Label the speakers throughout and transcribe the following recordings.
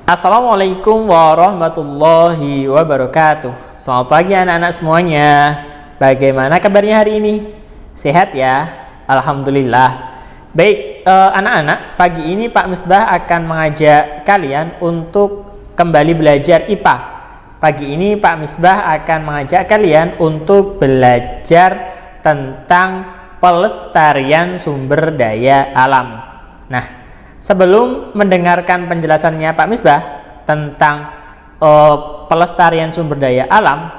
Speaker 1: Assalamualaikum warahmatullahi wabarakatuh. Selamat pagi anak-anak semuanya. Bagaimana kabarnya hari ini? Sehat ya? Alhamdulillah. Baik, anak-anak, pagi ini Pak Misbah akan mengajak kalian untuk kembali belajar IPA. Pagi ini Pak Misbah akan mengajak kalian untuk belajar tentang pelestarian sumber daya alam. Nah, sebelum mendengarkan penjelasannya Pak Misbah tentang pelestarian sumber daya alam,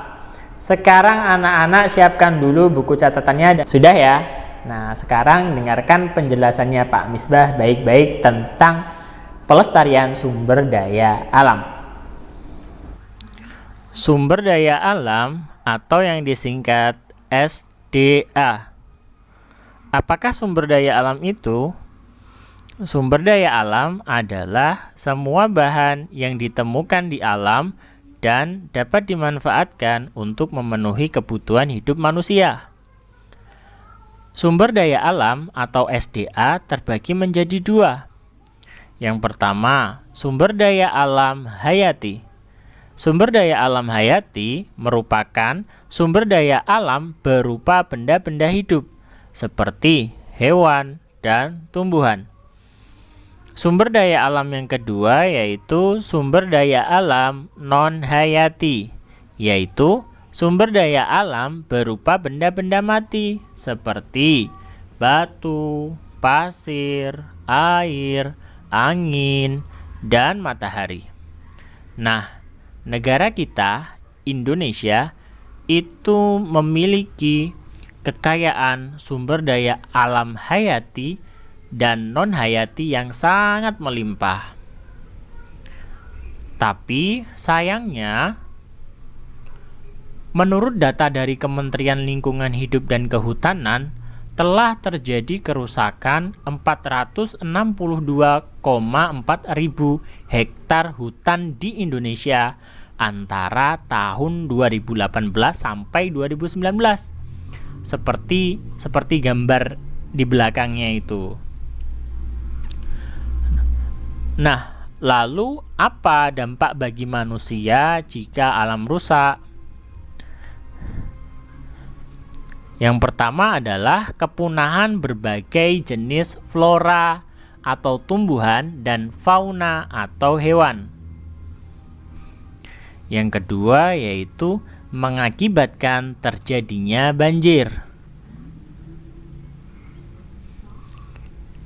Speaker 1: sekarang anak-anak siapkan dulu buku catatannya. Sudah ya? Nah, sekarang dengarkan penjelasannya Pak Misbah baik-baik tentang pelestarian sumber daya alam. Sumber daya alam atau yang disingkat SDA. Apakah sumber daya alam itu? Sumber daya alam adalah semua bahan yang ditemukan di alam dan dapat dimanfaatkan untuk memenuhi kebutuhan hidup manusia. Sumber daya alam atau SDA terbagi menjadi dua. Yang pertama, sumber daya alam hayati. Sumber daya alam hayati merupakan sumber daya alam berupa benda-benda hidup seperti hewan dan tumbuhan. Sumber daya alam yang kedua yaitu sumber daya alam non-hayati, yaitu sumber daya alam berupa benda-benda mati seperti batu, pasir, air, angin, dan matahari. Nah, negara kita, Indonesia, itu memiliki kekayaan sumber daya alam hayati dan non-hayati yang sangat melimpah. Tapi sayangnya, menurut data dari Kementerian Lingkungan Hidup dan Kehutanan, telah terjadi kerusakan 462,4 ribu hektar hutan di Indonesia antara tahun 2018 sampai 2019. Seperti gambar di belakangnya itu. Nah, lalu apa dampak bagi manusia jika alam rusak? Yang pertama adalah kepunahan berbagai jenis flora atau tumbuhan dan fauna atau hewan. Yang kedua yaitu mengakibatkan terjadinya banjir.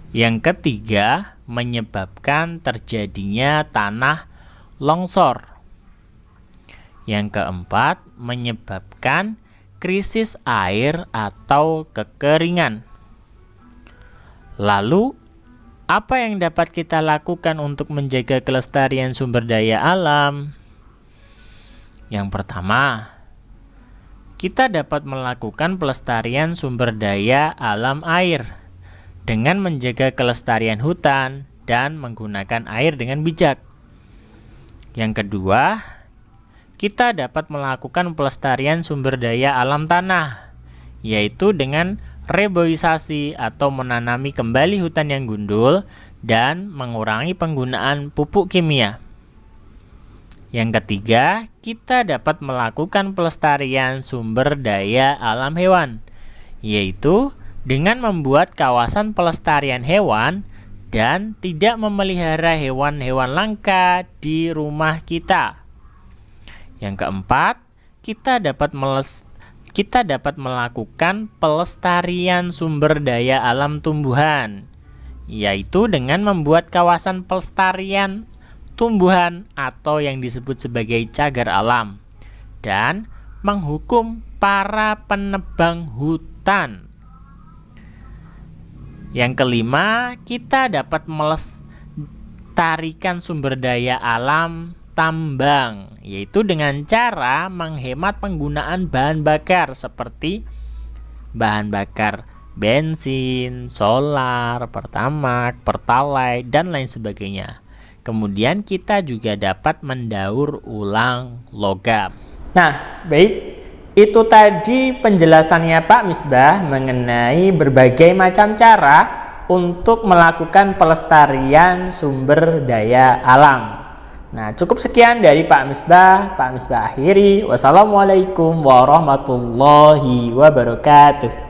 Speaker 1: Yang ketiga, menyebabkan terjadinya tanah longsor. Yang keempat, menyebabkan krisis air atau kekeringan. Lalu, apa yang dapat kita lakukan untuk menjaga kelestarian sumber daya alam? Yang pertama, kita dapat melakukan pelestarian sumber daya alam air dengan menjaga kelestarian hutan dan menggunakan air dengan bijak. Yang kedua, kita dapat melakukan pelestarian sumber daya alam tanah, yaitu dengan reboisasi atau menanami kembali hutan yang gundul dan mengurangi penggunaan pupuk kimia. Yang ketiga, kita dapat melakukan pelestarian sumber daya alam hewan, yaitu dengan membuat kawasan pelestarian hewan dan tidak memelihara hewan-hewan langka di rumah kita. Yang keempat, kita dapat melakukan pelestarian sumber daya alam tumbuhan, yaitu dengan membuat kawasan pelestarian tumbuhan atau yang disebut sebagai cagar alam dan menghukum para penebang hutan. Yang kelima, kita dapat melestarikan sumber daya alam tambang, yaitu dengan cara menghemat penggunaan bahan bakar seperti bahan bakar bensin, solar, pertamax, pertalite, dan lain sebagainya. Kemudian kita juga dapat mendaur ulang logam. Nah, baik. Itu tadi penjelasannya Pak Misbah mengenai berbagai macam cara untuk melakukan pelestarian sumber daya alam. Nah, cukup sekian dari Pak Misbah. Pak Misbah akhiri. Wassalamualaikum warahmatullahi wabarakatuh.